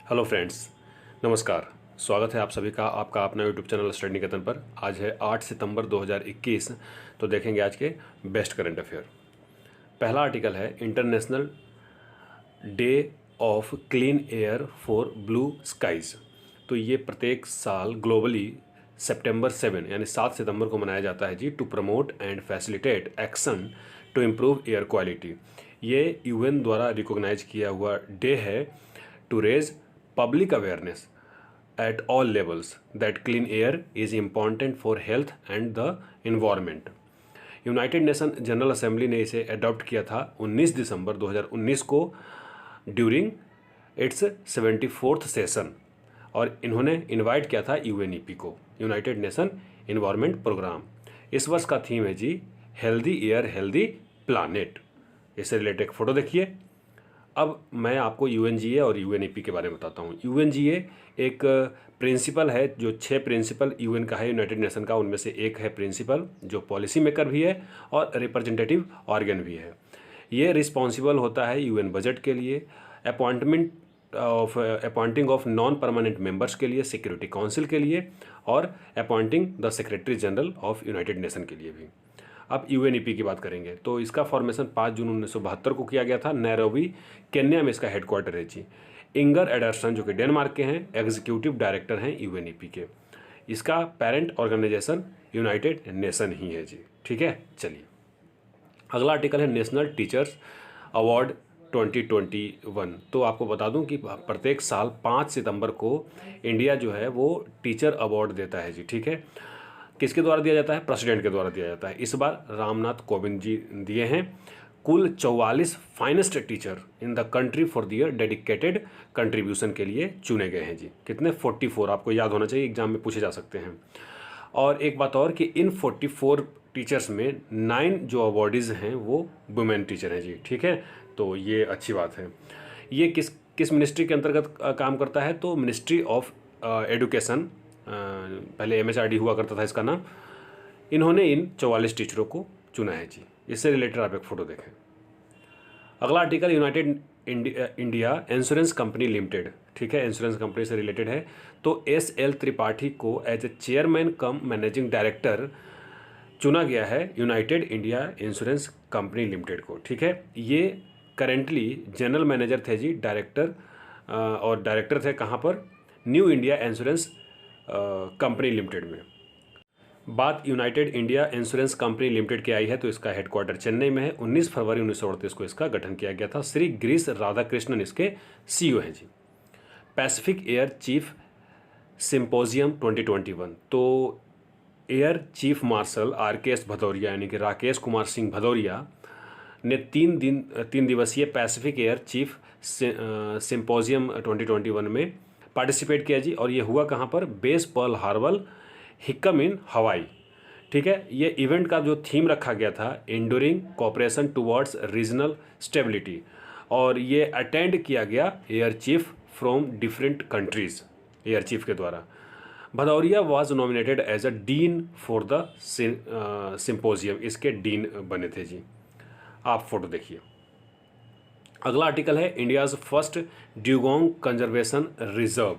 Hello friends, नमस्कार। स्वागत है आप सभी का आपका अपना यूट्यूब चैनल स्टडी निकेतन पर। आज है 8 सितंबर 2021। तो देखेंगे आज के बेस्ट करंट अफेयर। पहला आर्टिकल है international day of clean air for blue skies. तो ये प्रत्येक साल ग्लोबली सितंबर 7 यानी 7 सितंबर को मनाया जाता है जी, to promote and facilitate action to improve air quality. ये यूएन द्वारा रिकॉग्नाइज किया हुआ डे है to raise public awareness at all levels that clean air is important for health and the environment। United nation general assembly ने इसे adopt किया था 19 दिसंबर 2019 को ड्यूरिंग इट्स 74th सेशन, और इन्होंने इनवाइट किया था यूएनईपी को, यूनाइटेड नेशन इन्वायरमेंट प्रोग्राम। इस वर्ष का थीम है जी हेल्दी एयर हेल्दी प्लानेट। इससे रिलेटेड एक फ़ोटो देखिए। अब मैं आपको यूएनजीए और यूएनईपी के बारे में बताता हूँ। यूएनजीए एक प्रिंसिपल है जो 6 प्रिंसिपल यूएन का है, यूनाइटेड नेशन का, उनमें से एक है प्रिंसिपल जो पॉलिसी मेकर भी है और रिप्रेजेंटेटिव ऑर्गन भी है। ये रिस्पॉन्सिबल होता है यूएन बजट के लिए, appointing of non permanent members के लिए, सिक्योरिटी काउंसिल के लिए, और appointing the secretary general of United nation के लिए भी। अब यूएनईपी की बात करेंगे तो इसका फॉर्मेशन 5 जून 1972 को किया गया था। नैरोबी केन्या में इसका हेडक्वार्टर है जी। इंगर एडरसन जो कि डेनमार्क के हैं, एग्जीक्यूटिव डायरेक्टर हैं यूएनईपी के। इसका पेरेंट ऑर्गेनाइजेशन यूनाइटेड नेशन ही है जी। ठीक है, चलिए अगला आर्टिकल है नेशनल टीचर्स अवार्ड 2021। तो आपको बता दूं कि प्रत्येक साल 5 सितंबर को इंडिया जो है वो टीचर अवार्ड देता है जी। ठीक है, किसके द्वारा दिया जाता है? प्रेसिडेंट के द्वारा दिया जाता है। इस बार रामनाथ कोविंद जी दिए हैं। कुल 44 finest teacher in the country for their dedicated contribution के लिए चुने गए हैं जी। कितने? 44। आपको याद होना चाहिए, एग्जाम में पूछे जा सकते हैं। और एक बात और कि इन 44 टीचर्स में 9 जो अवार्डीज़ हैं वो वुमेन टीचर हैं जी। ठीक है, तो ये अच्छी बात है। ये किस मिनिस्ट्री के अंतर्गत काम करता है? तो मिनिस्ट्री ऑफ एडुकेशन, पहले एमएचआरडी हुआ करता था इसका नाम। इन्होंने इन 44 टीचरों को चुना है जी। इससे रिलेटेड आप एक फ़ोटो देखें। अगला article United India Insurance Company limited. ठीक है, इंश्योरेंस कंपनी से रिलेटेड है। तो एस.एल. त्रिपाठी को as a chairman cum managing director चुना गया है United India Insurance Company Limited को। ठीक है, ये करेंटली जनरल मैनेजर थे जी, डायरेक्टर, और डायरेक्टर थे कहाँ पर? New India Insurance Company limited में। बात United India Insurance Company limited की आई है तो इसका हेडक्वार्टर चेन्नई में है। 19 फरवरी 1938 को इसका गठन किया गया था। श्री गिरीश राधाकृष्णन इसके सीईओ हैं जी। Pacific air chief symposium 2021। तो air chief marshal RKS Bhadauria यानी कि राकेश कुमार सिंह भदौरिया ने 3 दिवसीय पैसिफिक एयर चीफ सिंपोजियम 2021 में पार्टिसिपेट किया जी। और ये हुआ कहाँ पर? बेस पर्ल हार्बर, हिकम इन हवाई। ठीक है, ये इवेंट का जो थीम रखा गया था enduring cooperation towards regional stability, और ये अटेंड किया गया air chief from different countries, air chief के द्वारा। Bhadauria was nominated as a dean for the symposium. इसके डीन बने थे जी। आप फोटो देखिए। अगला आर्टिकल है India's first dugong conservation reserve.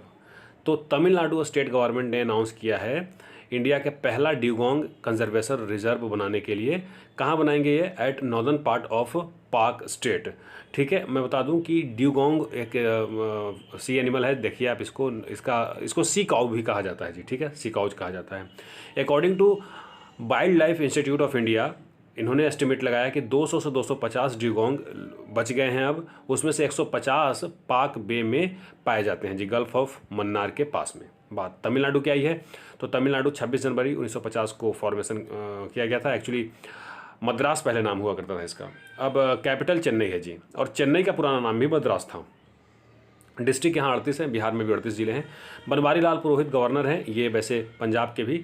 तो तमिलनाडु स्टेट गवर्नमेंट ने अनाउंस किया है इंडिया के पहला ड्यूगोंग कंजर्वेशन रिजर्व बनाने के लिए। कहाँ बनाएंगे ये? एट नॉर्दर्न पार्ट ऑफ पाक स्टेट। ठीक है, मैं बता दूं कि ड्यूगोंग एक सी एनिमल है। देखिए आप इसको सी काउ भी कहा जाता है जी। ठीक है, सी काउज कहा जाता है। According to wild life institute of India, इन्होंने एस्टिमेट लगाया कि 200 से 250 ड्यूगोंग बच गए हैं अब। उसमें से 150 पाक बे में पाए जाते हैं जी, गल्फ ऑफ मन्नार के पास में। बात तमिलनाडु की आई है तो तमिलनाडु 26 जनवरी 1950 को फॉर्मेशन किया गया था। एक्चुअली मद्रास पहले नाम हुआ करता था इसका। अब कैपिटल चेन्नई है जी, और चेन्नई का पुराना नाम भी मद्रास था। डिस्ट्रिक्ट यहाँ 38 हैं, बिहार में भी 38 जिले हैं। बनवारी लाल पुरोहित गवर्नर हैं, ये वैसे पंजाब के भी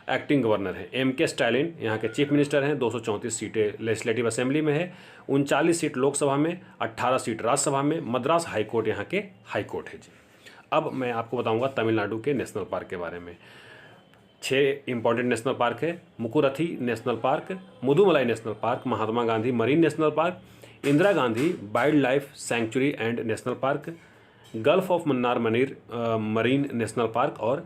एक्टिंग गवर्नर हैं। M.K. स्टालिन यहाँ के चीफ मिनिस्टर हैं। 234 सीटें लेजिस्लेटिव असेंबली में है, 39 सीट लोकसभा में, 18 सीट राज्यसभा में। मद्रास हाई कोर्ट यहाँ के हाई कोर्ट है जी। अब मैं आपको बताऊंगा तमिलनाडु के नेशनल पार्क के बारे में। 6 इंपॉर्टेंट नेशनल पार्क है। Mukurthi national park, Mudumalai national park, Mahatma Gandhi marine national park, Indira Gandhi wildlife sanctuary and national park, gulf of Mannar marine national park और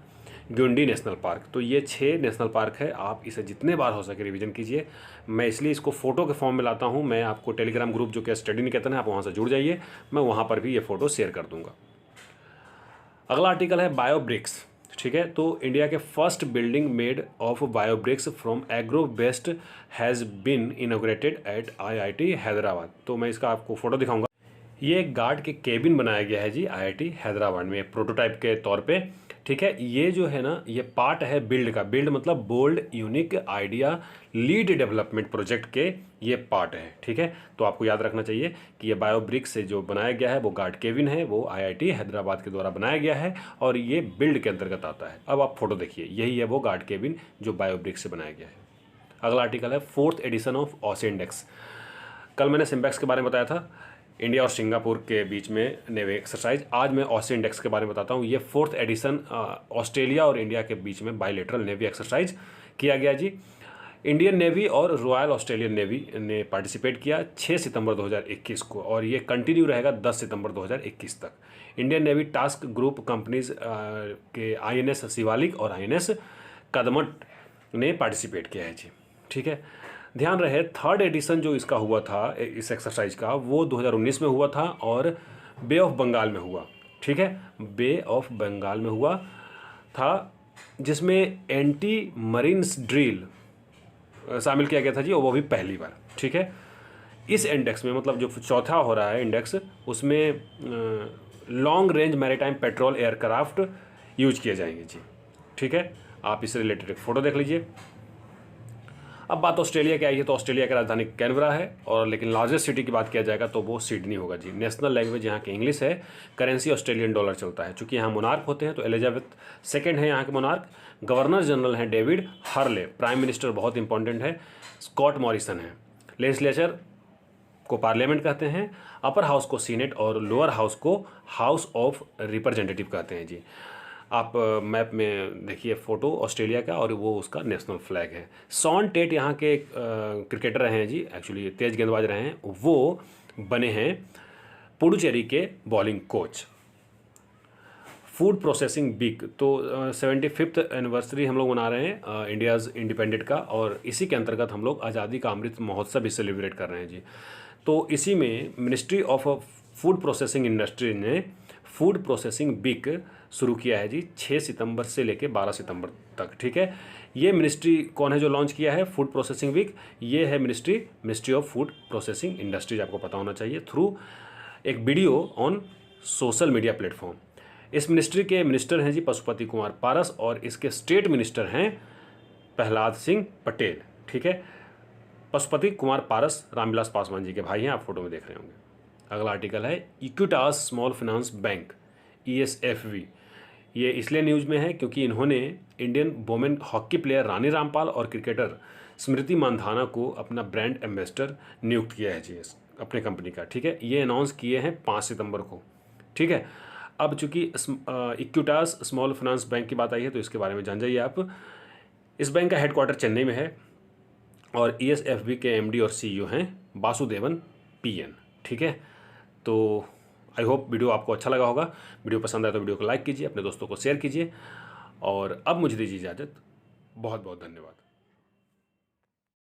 ग्युंडी नेशनल पार्क। तो ये 6 नेशनल पार्क है। आप इसे जितने बार हो सके रिवीजन कीजिए। मैं इसलिए इसको फ़ोटो के फॉर्म में लाता हूँ। मैं आपको टेलीग्राम ग्रुप जो कि स्टडी निकेतन है, आप वहाँ से जुड़ जाइए, मैं वहाँ पर भी ये फ़ोटो शेयर कर दूँगा। अगला आर्टिकल है बायोब्रिक्स। ठीक है, तो इंडिया के first building made of biobricks from agro waste has been inaugurated at IIT Hyderabad. तो मैं इसका आपको फ़ोटो दिखाऊंगा। ये एक गार्ड के केबिन बनाया गया है जी IIT हैदराबाद में, प्रोटोटाइप के तौर पे। ठीक है, ये जो है ना, ये पार्ट है बिल्ड का। बिल्ड मतलब bold unique idea lead development project के ये पार्ट है। ठीक है, तो आपको याद रखना चाहिए कि ये बायोब्रिक्स से जो बनाया गया है वो गार्ड केबिन है, वो IIT हैदराबाद के द्वारा बनाया गया है और ये बिल्ड के अंतर्गत आता है। अब आप फोटो देखिए, यही है वो गार्ड केबिन जो बायोब्रिक्स से बनाया गया है। अगला आर्टिकल है 4th addition of Aussie index. कल मैंने सिम्बैक्स के बारे में बताया था, इंडिया और सिंगापुर के बीच में नेवी एक्सरसाइज। आज मैं ऑसी इंडेक्स के बारे में बताता हूँ। ये 4th एडिशन ऑस्ट्रेलिया और इंडिया के बीच में बायलैटरल नेवी एक्सरसाइज किया गया जी। इंडियन नेवी और रॉयल ऑस्ट्रेलियन नेवी ने पार्टिसिपेट किया 6 सितंबर 2021 को, और ये कंटिन्यू रहेगा 10 सितंबर 2021 तक। Indian navy task group companies के INS शिवालिक और INS कदमत ने पार्टिसिपेट किया है जी। ठीक है, ध्यान रहे 3rd एडिशन जो इसका हुआ था, इस एक्सरसाइज का, वो 2019 में हुआ था और बे ऑफ बंगाल में हुआ। ठीक है, बे ऑफ बंगाल में हुआ था, जिसमें एंटी मरीन्स ड्रिल शामिल किया गया था जी, और वो भी पहली बार। ठीक है, इस इंडेक्स में मतलब जो चौथा हो रहा है इंडेक्स, उसमें long range maritime petrol aircraft use किए जाएंगे जी। ठीक है, आप इससे रिलेटेड एक फ़ोटो देख लीजिए। अब बात ऑस्ट्रेलिया की आई है, तो ऑस्ट्रेलिया की राजधानी कैनबरा है, और लेकिन लार्जेस्ट सिटी की बात किया जाएगा तो वो सिडनी होगा जी। नेशनल लैंग्वेज यहाँ की इंग्लिश है, करेंसी ऑस्ट्रेलियन डॉलर चलता है। चूँकि यहाँ मोनार्क होते हैं तो एलिजाबेथ सेकेंड है यहाँ के मोनार्क। गवर्नर जनरल हैं डेविड हर्ले। प्राइम मिनिस्टर बहुत इंपॉर्टेंट है, स्कॉट मॉरिसन है। लेजिस्लेचर को पार्लियामेंट कहते हैं, अपर हाउस को सीनेट और लोअर हाउस को हाउस ऑफ रिप्रेजेंटेटिव कहते हैं जी। आप मैप में देखिए फ़ोटो ऑस्ट्रेलिया का, और वो उसका नेशनल फ्लैग है। शॉन टेट यहाँ के क्रिकेटर रहे हैं जी, एक्चुअली तेज गेंदबाज रहे हैं, वो बने हैं पुडुचेरी के bowling coach. Food processing week, तो 75th एनिवर्सरी हम लोग मना रहे हैं इंडियाज़ इंडिपेंडेंट का, और इसी के अंतर्गत हम लोग आज़ादी का अमृत महोत्सव भी सेलिब्रेट कर रहे हैं जी। तो इसी में ministry of food processing industry ने फूड प्रोसेसिंग वीक शुरू किया है जी, 6 सितंबर से लेकर 12 सितंबर तक। ठीक है, ये मिनिस्ट्री कौन है जो लॉन्च किया है फूड प्रोसेसिंग वीक? ये है ministry of food processing industries, आपको पता होना चाहिए, थ्रू एक video on social media platform. इस मिनिस्ट्री के मिनिस्टर हैं जी पशुपति कुमार पारस, और इसके स्टेट मिनिस्टर हैं प्रहलाद सिंह पटेल। ठीक है, पशुपति कुमार पारस रामविलास पासवान जी के भाई हैं, आप फोटो में देख रहे होंगे। अगला आर्टिकल है Equitas small finance bank ESFB। ये इसलिए न्यूज़ में है क्योंकि इन्होंने Indian women hockey player Rani Rampal और क्रिकेटर स्मृति मानधाना को अपना ब्रांड एम्बेसडर नियुक्त किया है जी अपने कंपनी का। ठीक है, ये अनाउंस किए हैं 5 सितंबर को। ठीक है, अब चूंकि इक्विटास स्मॉल फाइनेंस बैंक की बात आई है तो इसके बारे में जान जाइए आप। इस बैंक का हेडक्वार्टर चेन्नई में है, और ESFB के MD और CEO हैं वासुदेवन PN। ठीक है, तो आई होप वीडियो आपको अच्छा लगा होगा। वीडियो पसंद आए तो वीडियो को लाइक कीजिए, अपने दोस्तों को शेयर कीजिए, और अब मुझे दीजिए इजाज़त। बहुत बहुत धन्यवाद।